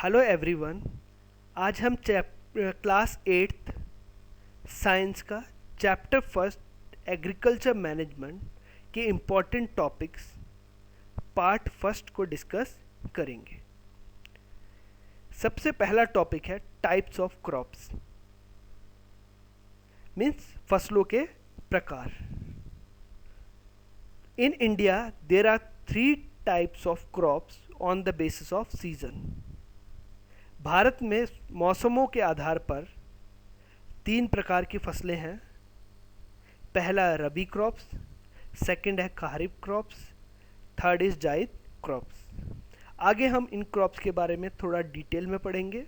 Hello everyone. आज हम class 8th science का चैप्टर फर्स्ट एग्रीकल्चर मैनेजमेंट के इम्पॉर्टेंट टॉपिक्स पार्ट फर्स्ट को डिस्कस करेंगे। सबसे पहला टॉपिक है टाइप्स ऑफ क्रॉप्स, मीन्स फसलों के प्रकार। In India there are 3 types of crops on the basis of season. Bharat में मौसमों के आधार पर 3 प्रकार की फसलें हैं। पहला रबी क्रॉप्स, सेकंड है खरीफ क्रॉप्स, थर्ड इज जायद क्रॉप्स। आगे हम इन क्रॉप्स के बारे में थोड़ा डिटेल में पढ़ेंगे।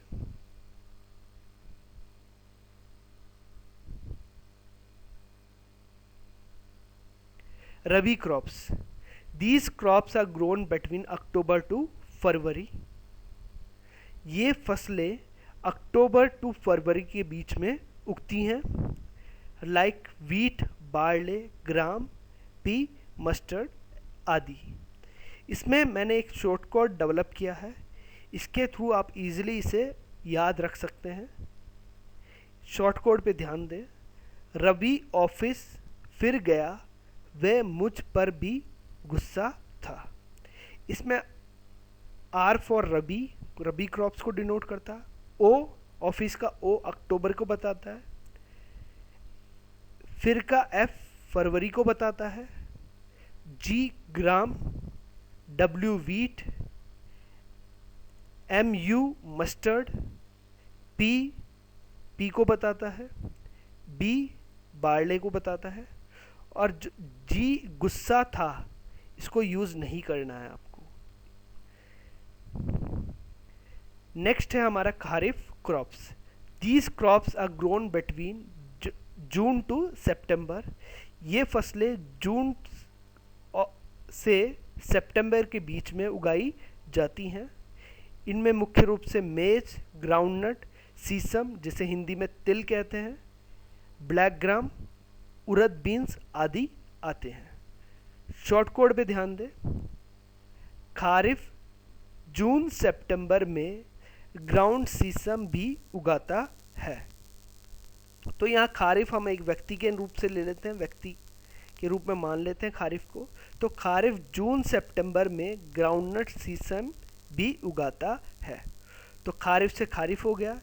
Rabi crops, these crops are grown between October to February. ये फसलें अक्टूबर टू फरवरी के बीच में उगती हैं। लाइक वीट, बार्ले, ग्राम, पी, मस्टर्ड आदि। इसमें मैंने एक शॉर्टकट डेवलप किया है, इसके थ्रू आप इजीली इसे याद रख सकते हैं। शॉर्टकट पे ध्यान दें। रबी ऑफिस फिर गया, वह मुझ पर भी गुस्सा था। इसमें R for rabi, rabi crops को डिनोट करता है। ओ ऑफिस का ओ अक्टूबर को बताता है। फिर का एफ फरवरी को बताता है। G gram, W wheat, M U mustard, P P को बताता है, बी बार्ले को बताता है, और जी गुस्सा था इसको यूज नहीं करना है आपको। नेक्स्ट है हमारा kharif crops. These crops are grown between June to September. ये फसलें जून से सितंबर के बीच में उगाई जाती हैं। इनमें मुख्य रूप से मेज, ग्राउंडनट, सीसम जिसे हिंदी में तिल कहते हैं, ब्लैक ग्राम, उड़द बीन्स आदि आते हैं। शॉर्ट कोड पे ध्यान दें। खरीफ जून सितंबर में ग्राउंड सीसम भी उगाता है। तो यहाँ खरीफ हम एक व्यक्ति के रूप से ले लेते हैं, व्यक्ति के रूप में मान लेते हैं खरीफ को। तो खरीफ जून सितंबर में ग्राउंडनट सीसम भी उगाता है। तो खरीफ से खरीफ हो गया,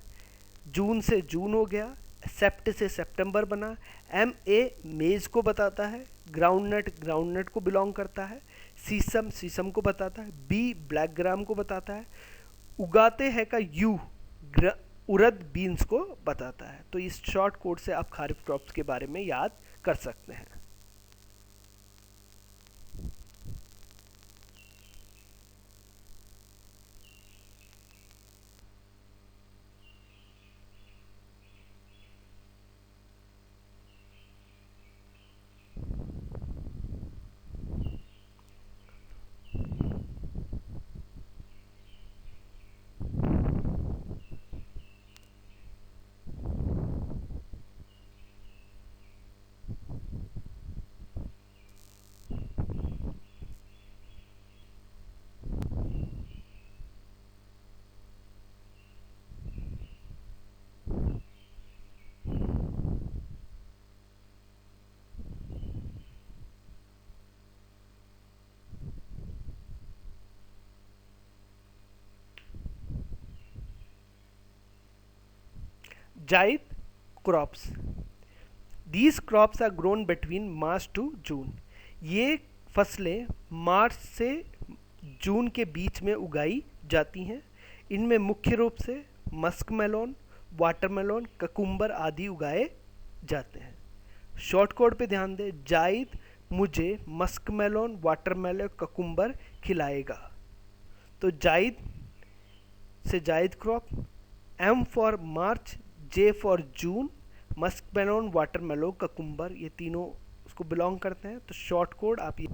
जून से जून हो गया, सेप्ट से सितंबर बना। एम ए मेज को बताता है, ग्राउंडनट को बिलोंग करता है, सीसम सीसम को बताता है, बी ब्लैक ग्राम को बताता है, उगाते हैं का यू उड़द बीन्स को बताता है। तो इस शॉर्ट कोड से आप खरीफ क्रॉप्स के बारे में याद कर सकते हैं। Zaid crops, these crops are grown between March to June. ये फसलें मार्च से जून के बीच में उगाई जाती हैं। इनमें मुख्य रूप से मस्क मेलोन, वाटरमेलोन, ककुम्बर आदि उगाए जाते हैं। शॉर्ट कोड पे ध्यान दें। जायद मुझे मस्क मेलोन, वाटरमेलोन, ककुम्बर खिलाएगा। तो जायद से zaid crop. M for March, J for June, musk melon, watermelon, cucumber, ये तीनों उसको बिलोंग करते हैं। तो शॉर्ट कोड आप ये।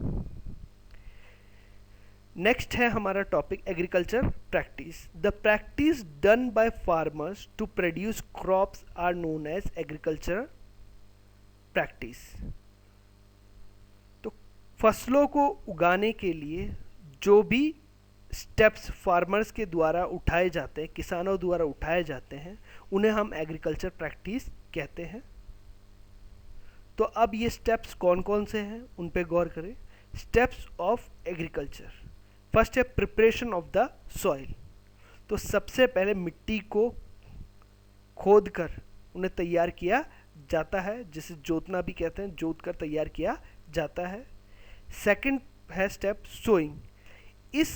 नेक्स्ट है हमारा topic agriculture practice. The practice done by farmers to produce crops are known as agriculture practice. तो फसलों को उगाने के लिए जो भी स्टेप्स फार्मर्स के द्वारा उठाए जाते हैं, किसानों द्वारा उठाए जाते हैं, उन्हें हम एग्रीकल्चर प्रैक्टिस कहते हैं। तो अब ये स्टेप्स कौन कौन से हैं उन पे गौर करें। स्टेप्स ऑफ एग्रीकल्चर, फर्स्ट है प्रिपरेशन ऑफ द सॉइल। तो सबसे पहले मिट्टी को खोद कर उन्हें तैयार किया जाता है, जिसे जोतना भी कहते हैं, जोत कर तैयार किया जाता है। सेकंड है स्टेप सोइंग। इस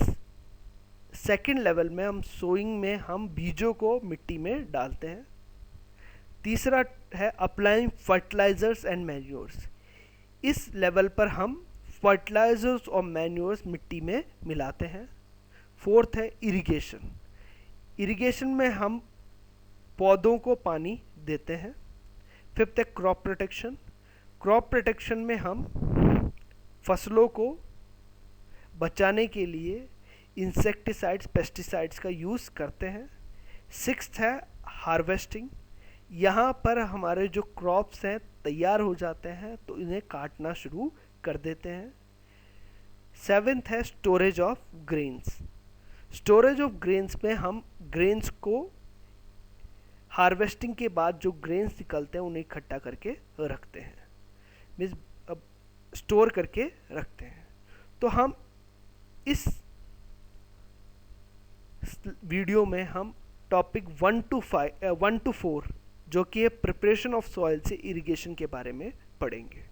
सेकंड लेवल में हम सोइंग में हम बीजों को मिट्टी में डालते हैं। तीसरा है अप्लाइंग फर्टिलाइजर्स एंड मैन्योर्स। इस लेवल पर हम फर्टिलाइजर्स और मैन्योर्स मिट्टी में मिलाते हैं। फोर्थ है इरिगेशन। इरिगेशन में हम पौधों को पानी देते हैं। फिफ्थ है क्रॉप प्रोटेक्शन। क्रॉप प्रोटेक्शन में हम फसलों को बचाने के लिए इंसेक्टिसाइड्स, पेस्टिसाइड्स का यूज़ करते हैं। सिक्स्थ है हार्वेस्टिंग। यहाँ पर हमारे जो क्रॉप्स हैं तैयार हो जाते हैं तो इन्हें काटना शुरू कर देते हैं। सेवेंथ है storage of grains. Storage of grains में हम ग्रेन्स को हार्वेस्टिंग के बाद जो ग्रेन्स निकलते हैं उन्हें इकट्ठा करके रखते हैं, मीन्स अब स्टोर करके रखते हैं। तो हम इस वीडियो में हम टॉपिक 1 to 4 जो कि है प्रिपरेशन ऑफ सॉइल से इरिगेशन के बारे में पढ़ेंगे।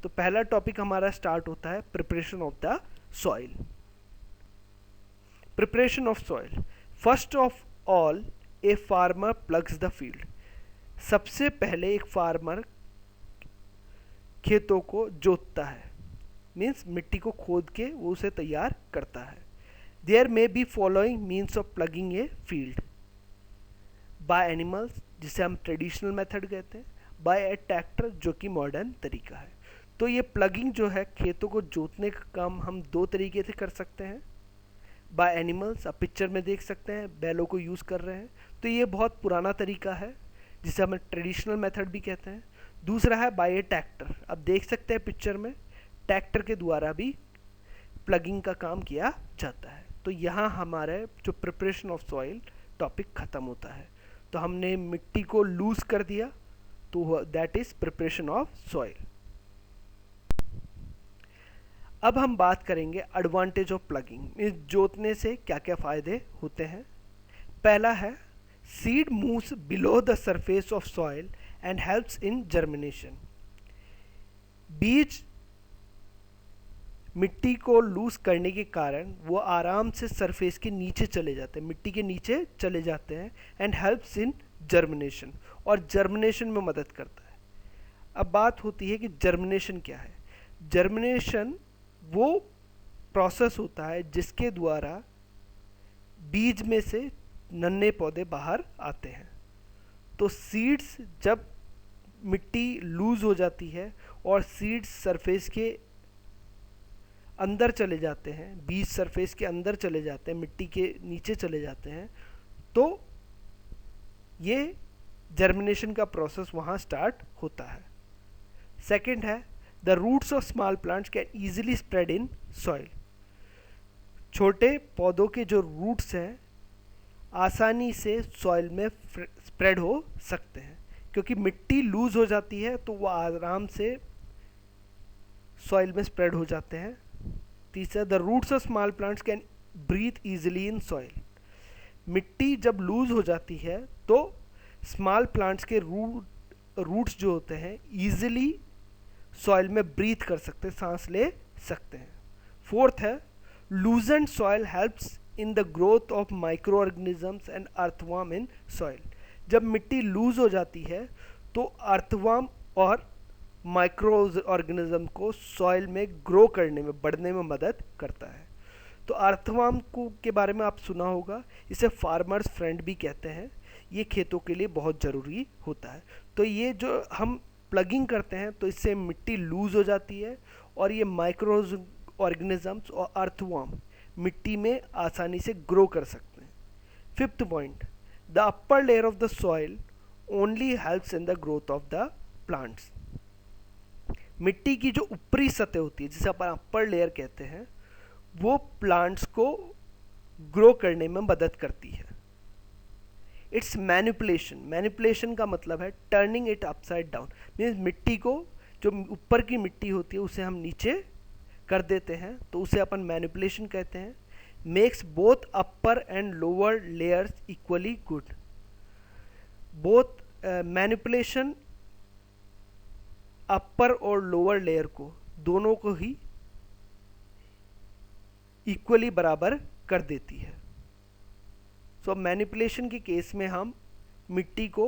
तो पहला टॉपिक हमारा स्टार्ट होता है preparation of the soil. Preparation of soil, first of all a farmer plugs the field. सबसे पहले एक फार्मर खेतों को जोतता है, मीन्स मिट्टी को खोद के वो उसे तैयार करता है। There may be following means of ploughing a field by animals, जिसे हम ट्रेडिशनल मेथड कहते हैं, बाय ए ट्रैक्टर जो कि मॉडर्न तरीका है। तो ये प्लगिंग जो है खेतों को जोतने का काम हम दो तरीके से कर सकते हैं। बाय एनिमल्स, आप पिक्चर में देख सकते हैं बैलों को यूज़ कर रहे हैं, तो ये बहुत पुराना तरीका है जिसे हम ट्रेडिशनल मेथड भी कहते हैं। दूसरा है बाय ए ट्रैक्टर, आप देख सकते हैं पिक्चर में ट्रैक्टर के द्वारा भी प्लगिंग का काम किया जाता है। तो यहाँ हमारे जो प्रिपरेशन ऑफ सॉइल टॉपिक ख़त्म होता है। तो हमने मिट्टी को लूज कर दिया, तो that is preparation of soil. अब हम बात करेंगे एडवांटेज ऑफ प्लगिंग। इस जोतने से क्या क्या फ़ायदे होते हैं। पहला है seed moves below the surface of soil and helps in germination. बीज मिट्टी को लूज करने के कारण वो आराम से सरफेस के नीचे चले जाते हैं, मिट्टी के नीचे चले जाते हैं, एंड हेल्प्स इन जर्मिनेशन, और जर्मिनेशन में मदद करता है। अब बात होती है कि जर्मिनेशन क्या है। जर्मिनेशन वो प्रोसेस होता है जिसके द्वारा बीज में से नन्हे पौधे बाहर आते हैं। तो सीड्स जब मिट्टी लूज हो जाती है और सीड्स सरफेस के अंदर चले जाते हैं, बीज सरफेस के अंदर चले जाते हैं, मिट्टी के नीचे चले जाते हैं, तो ये जर्मिनेशन का प्रोसेस वहाँ स्टार्ट होता है। सेकंड है the roots of small plants can easily spread in soil. छोटे पौधों के जो रूट्स हैं आसानी से सॉइल में स्प्रेड हो सकते हैं, क्योंकि मिट्टी लूज हो जाती है तो वो आराम से सॉइल में स्प्रेड हो जाते हैं। तीसरा the roots of small plants can breathe easily in soil. मिट्टी जब लूज हो जाती है तो स्मॉल प्लांट्स के रूट्स जो होते हैं ईजिली सॉइल में ब्रीथ कर सकते हैं, सांस ले सकते हैं। फोर्थ है loosened soil helps in the growth of micro organisms and earthworm in soil. जब मिट्टी लूज हो जाती है तो अर्थवर्म और माइक्रो ऑर्गेनिज्म को सॉइल में ग्रो करने में, बढ़ने में मदद करता है। तो अर्थवर्म को के बारे में आप सुना होगा, इसे फार्मर्स फ्रेंड भी कहते हैं। ये खेतों के लिए बहुत ज़रूरी होता है। तो ये जो हम प्लगिंग करते हैं तो इससे मिट्टी लूज हो जाती है और ये माइक्रो ऑर्गेनिजम्स और अर्थवर्म मिट्टी में आसानी से ग्रो कर सकते हैं। Fifth point, the upper layer of the soil only helps in the growth of the plants. मिट्टी की जो ऊपरी सतह होती है जिसे अपन अपर लेयर कहते हैं, वो प्लांट्स को ग्रो करने में मदद करती है। इट्स मैनिपुलेशन का मतलब है turning it upside down, means मिट्टी को, जो ऊपर की मिट्टी होती है उसे हम नीचे कर देते हैं, तो उसे अपन मैनिपुलेशन कहते हैं। Makes both upper and lower layers equally good. Both manipulation upper और लोअर लेयर को, दोनों को ही इक्वली बराबर कर देती है। सो मैनिपुलेशन के केस में हम मिट्टी को,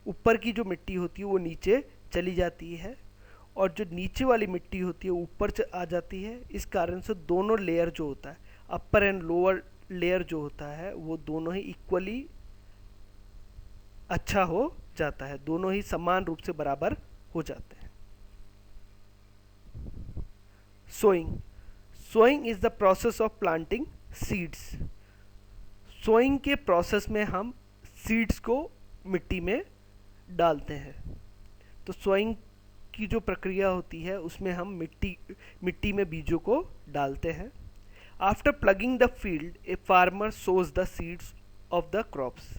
ऊपर की जो मिट्टी होती है वो नीचे चली जाती है और जो नीचे वाली मिट्टी होती है ऊपर आ जाती है। इस कारण से दोनों लेयर जो होता है, अपर एंड लोअर लेयर जो होता है, वो दोनों ही इक्वली अच्छा हो जाता है, दोनों ही समान रूप से बराबर हो जाते हैं। Sowing is the process of planting seeds. Sowing के प्रोसेस में हम सीड्स को मिट्टी में डालते हैं। तो सोइंग की जो प्रक्रिया होती है उसमें हम मिट्टी में बीजों को डालते हैं। After plugging the field a farmer shows the seeds of the crops.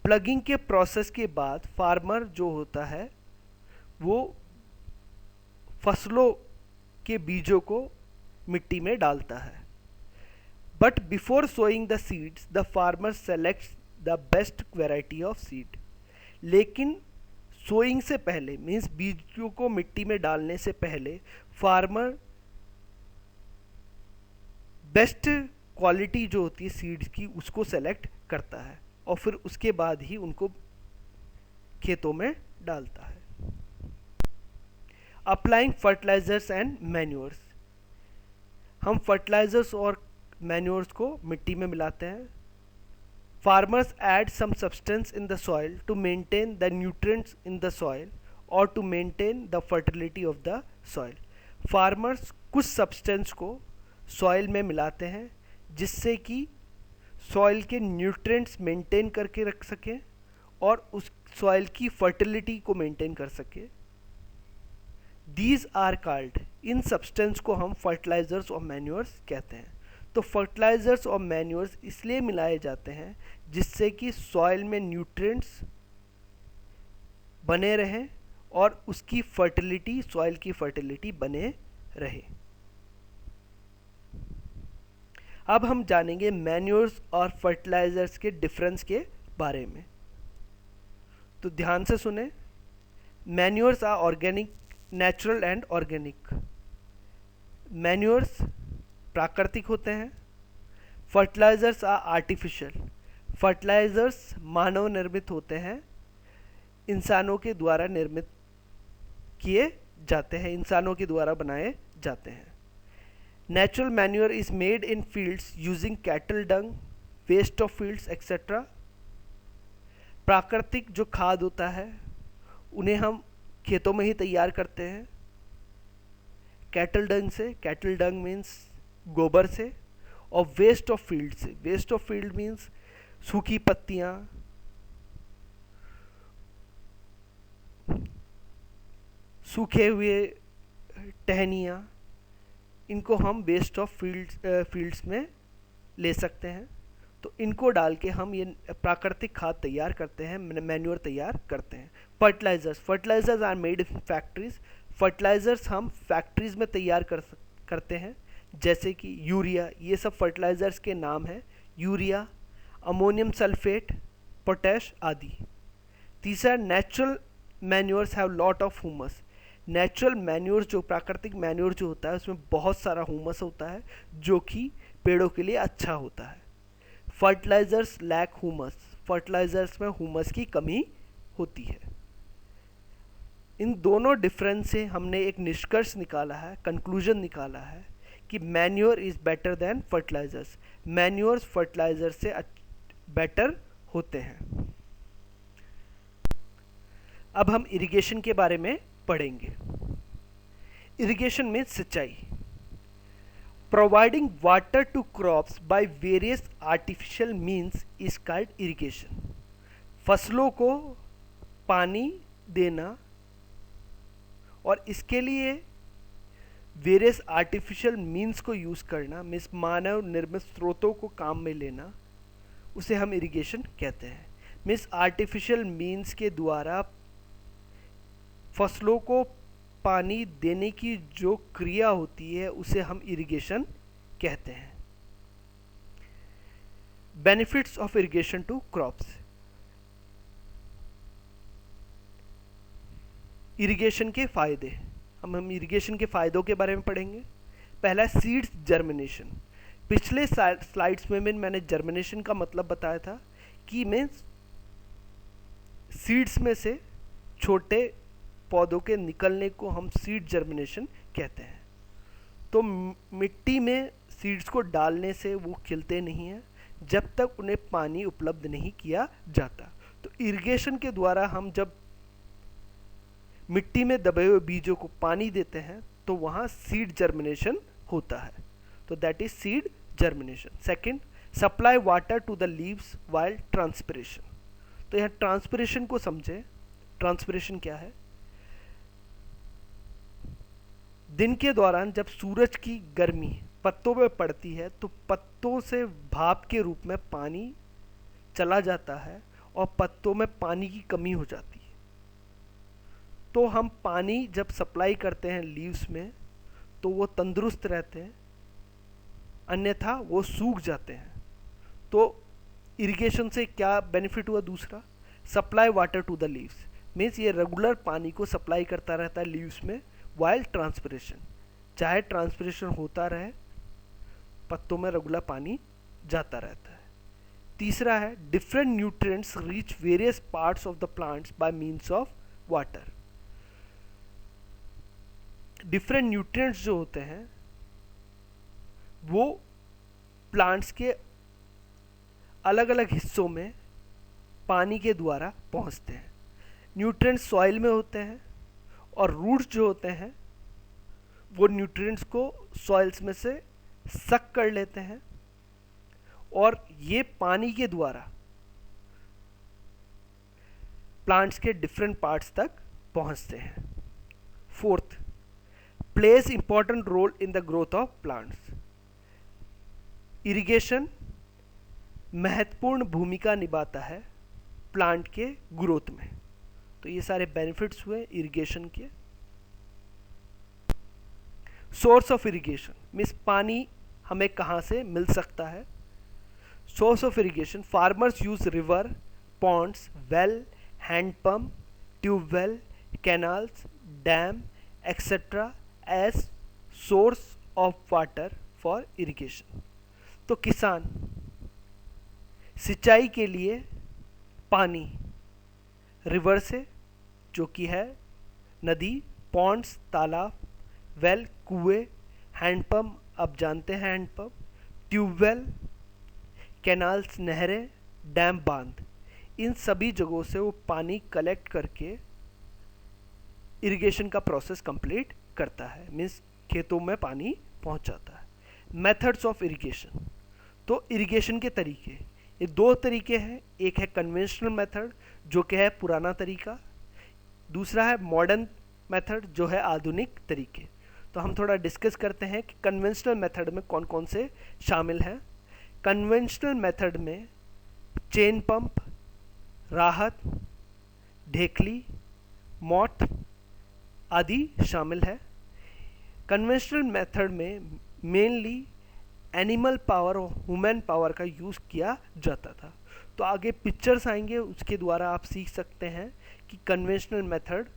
Plugging के प्रोसेस के बाद फार्मर जो होता है वो फसलों के बीजों को मिट्टी में डालता है। But before sowing the seeds the farmer selects the best variety of seed. लेकिन सोइंग से पहले, मीन्स बीजों को मिट्टी में डालने से पहले, फार्मर बेस्ट क्वालिटी जो होती है सीड्स की उसको सेलेक्ट करता है और फिर उसके बाद ही उनको खेतों में डालता है। Applying fertilisers and manures. हम फर्टिलाइजर्स और मैन्योर्स को मिट्टी में मिलाते हैं। Farmers add some substance in the soil to maintain the nutrients in the soil और to maintain the fertility of the soil. Farmers कुछ सब्सटेंस को सॉइल में मिलाते हैं जिससे कि सॉइल के न्यूट्रिएंट्स मेंटेन करके रख सकें और उस सॉइल की फर्टिलिटी को मेंटेन कर सके। दीज आर कॉल्ड, इन सब्सटेंस को हम फर्टिलाइजर्स और मैन्योर्स कहते हैं। तो फर्टिलाइजर्स और मैन्योर्स इसलिए मिलाए जाते हैं जिससे कि सॉइल में न्यूट्रिएंट्स बने रहें और उसकी फर्टिलिटी, सॉइल की फर्टिलिटी बने रहे। अब हम जानेंगे मैन्योर्स और फर्टिलाइजर्स के डिफरेंस के बारे में। तो ध्यान से सुने। Manures are organic, natural and organic. Manures प्राकृतिक होते हैं। Fertilizers are artificial. फर्टिलाइजर्स मानव निर्मित होते हैं, इंसानों के द्वारा निर्मित किए जाते हैं, इंसानों के द्वारा बनाए जाते हैं। Natural manure is made in fields using cattle dung, waste of fields etcetera. प्राकृतिक जो खाद होता है उन्हें हम खेतों में ही तैयार करते हैं कैटल डंग से। कैटल डंग मीन्स गोबर से, और वेस्ट ऑफ फील्ड से। वेस्ट ऑफ फील्ड मीन्स सूखी पत्तियाँ, सूखे हुए टहनियाँ, इनको हम वेस्ट ऑफ फील्ड्स में ले सकते हैं। तो इनको डाल के हम ये प्राकृतिक खाद तैयार करते हैं, मैन्योर तैयार करते हैं। Fertilizers are made in factories. Fertilizers हम फैक्ट्रीज में तैयार करते हैं, जैसे कि यूरिया, ये सब फर्टिलाइजर्स के नाम हैं। यूरिया, अमोनियम सल्फेट, पोटैश आदि। तीसरा, natural manures have lot of humus. Natural manure, जो प्राकृतिक मैन्योर जो होता है उसमें बहुत सारा ह्यूमस होता है जो कि पेड़ों के लिए अच्छा होता है। Fertilizers lack humus. फर्टिलाइजर्स में ह्यूमस की कमी होती है। इन दोनों डिफरेंस से हमने एक निष्कर्ष निकाला है, कंक्लूजन निकाला है कि manure is better than fertilizers. Manures fertilizer से बेटर होते हैं। अब हम इरिगेशन के बारे में पढ़ेंगे। इरिगेशन में सिंचाई, providing water to crops by various artificial means is called irrigation. फसलों को पानी देना और इसके लिए वेरियस आर्टिफिशियल मीन्स को यूज़ करना, मीन्स मानव निर्मित स्रोतों को काम में लेना, उसे हम इरिगेशन कहते हैं। मीन्स आर्टिफिशियल मीन्स के द्वारा फसलों को पानी देने की जो क्रिया होती है उसे हम इरिगेशन कहते हैं। Benefits of irrigation to crops. Irrigation के फायदे, हम इरिगेशन के फायदों के बारे में पढ़ेंगे। पहला सीड्स जर्मिनेशन। पिछले स्लाइड्स में मैंने जर्मिनेशन का मतलब बताया था कि मीन्स सीड्स में से छोटे पौधों के निकलने को हम सीड जर्मिनेशन कहते हैं। तो मिट्टी में सीड्स को डालने से वो खिलते नहीं हैं जब तक उन्हें पानी उपलब्ध नहीं किया जाता। तो इरिगेशन के द्वारा हम जब मिट्टी में दबे हुए बीजों को पानी देते हैं तो वहाँ सीड जर्मिनेशन होता है। तो that is seed germination. Second, supply water to the leaves while transpiration. तो यहाँ ट्रांसपिरेशन को समझे। ट्रांसपिरेशन क्या है? दिन के दौरान जब सूरज की गर्मी पत्तों में पड़ती है तो पत्तों से भाप के रूप में पानी चला जाता है और पत्तों में पानी की कमी हो जाती है। तो हम पानी जब सप्लाई करते हैं लीव्स में तो वो तंदुरुस्त रहते हैं, अन्यथा वो सूख जाते हैं। तो इरिगेशन से क्या बेनिफिट हुआ? दूसरा, supply water to the leaves, means ये रेगुलर पानी को सप्लाई करता रहता है लीव्स में वाइल ट्रांसपिरेशन। चाहे ट्रांसपिरेशन होता रहे, पत्तों में रेगुलर पानी जाता रहता है। तीसरा है different nutrients reach various parts of the plants by means of water. Different nutrients जो होते हैं वो प्लांट्स के अलग अलग हिस्सों में पानी के द्वारा पहुंचते हैं। न्यूट्रिएंट्स सॉइल में होते हैं और रूट्स जो होते हैं वो न्यूट्रिएंट्स को सॉइल्स में से सक कर लेते हैं और ये पानी के द्वारा प्लांट्स के डिफरेंट पार्ट्स तक पहुंचते हैं। Fourth, plays important role in the growth of plants. इरिगेशन महत्वपूर्ण भूमिका निभाता है प्लांट के ग्रोथ में। तो ये सारे बेनिफिट्स हुए इरिगेशन के। सोर्स ऑफ इरिगेशन मीन्स पानी हमें कहाँ से मिल सकता है। Source of irrigation, farmers use river, ponds, well, hand pump, tube well, canals, dam etcetera as source of water for irrigation. तो किसान सिंचाई के लिए पानी रिवर से, जो कि है नदी, पॉन्ड्स तालाब, वेल कुएं, हैंडपम्प आप जानते हैं हैंडपम्प, ट्यूबवेल, कैनाल्स नहरें, डैम बांध, इन सभी जगहों से वो पानी कलेक्ट करके इरिगेशन का प्रोसेस कंप्लीट करता है, मीन्स खेतों में पानी पहुंचाता है। मेथड्स ऑफ इरिगेशन, तो इरिगेशन के तरीके, ये दो तरीके हैं। एक है कन्वेंशनल मेथड जो कि है पुराना तरीका, दूसरा है मॉडर्न मेथड जो है आधुनिक तरीके। तो हम थोड़ा डिस्कस करते हैं कि कन्वेंशनल मेथड में कौन कौन से शामिल हैं। कन्वेंशनल मेथड में चेन पंप, राहत, ढेकली, मॉट आदि शामिल है। कन्वेंशनल मेथड में मेनली एनिमल पावर और ह्यूमन पावर का यूज़ किया जाता था। तो आगे पिक्चर्स आएंगे, उसके द्वारा आप सीख सकते हैं कि कन्वेंशनल मेथड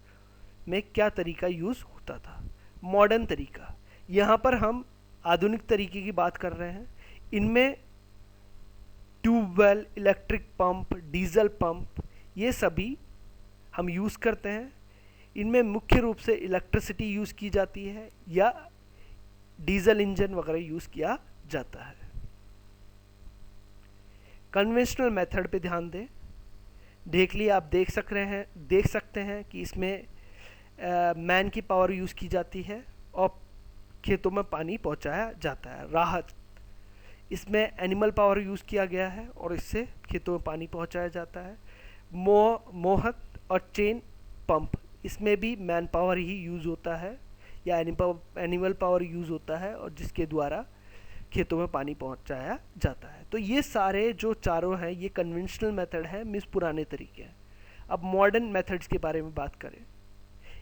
में क्या तरीका यूज़ होता था। मॉडर्न तरीका, यहाँ पर हम आधुनिक तरीके की बात कर रहे हैं। इनमें tube well, electric pump, diesel pump, ये सभी हम यूज़ करते हैं। इनमें मुख्य रूप से इलेक्ट्रिसिटी यूज़ की जाती है या डीजल इंजन वगैरह यूज़ किया जाता है। कन्वेंशनल मेथड पे ध्यान दें। ढेकली आप देख सकते हैं कि इसमें मैन की पावर यूज़ की जाती है और खेतों में पानी पहुंचाया जाता है। राहत, इसमें एनिमल पावर यूज़ किया गया है और इससे खेतों में पानी पहुंचाया जाता है। मोहत और चेन पंप, इसमें भी मैन पावर ही यूज़ होता है, या एनिमल पावर यूज़ होता है और जिसके द्वारा खेतों में पानी पहुंचाया जाता है। तो ये सारे जो चारों हैं ये कन्वेंशनल मेथड है, मीन्स पुराने तरीके हैं। अब मॉडर्न मेथड्स के बारे में बात करें,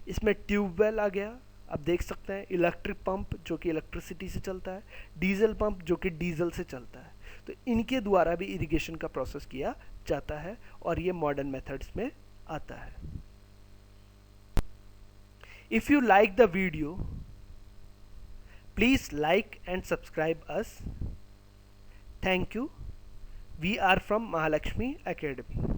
इसमें ट्यूबवेल आ गया, आप देख सकते हैं, इलेक्ट्रिक पंप जो कि इलेक्ट्रिसिटी से चलता है, डीजल पंप जो कि डीजल से चलता है। तो इनके द्वारा भी इरिगेशन का प्रोसेस किया जाता है और ये मॉडर्न मेथड्स में आता है। If you like the video, please like and subscribe us. Thank you. We are from Mahalakshmi Academy.